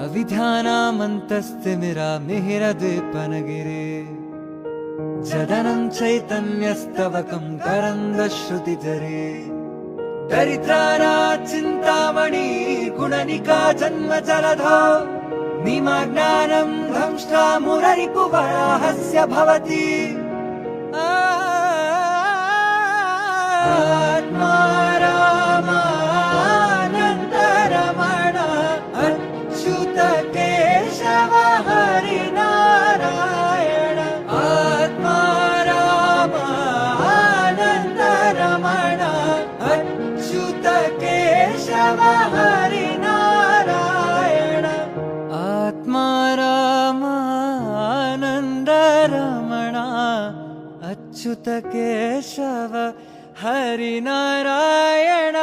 अविध्यानामन्तस्तिमिरामिहिरद्वीपनगिरे जदनं चैतन्यस्तवकं करन्दश्रुतिधरे दरिद्रानाचिन्तामणि गुणनिका जन्मजलधो निमग्नानं दंष्ट्रा मुररिपुवराहस्य भवति आत्मा रामानन्दरमण अच्युत केशव हरिनारायण आत्मा रामानन्दरमण अच्युत केशव हरिनारायण आत्मा रामानन्दरमण अच्युत केशव हरिनारायण।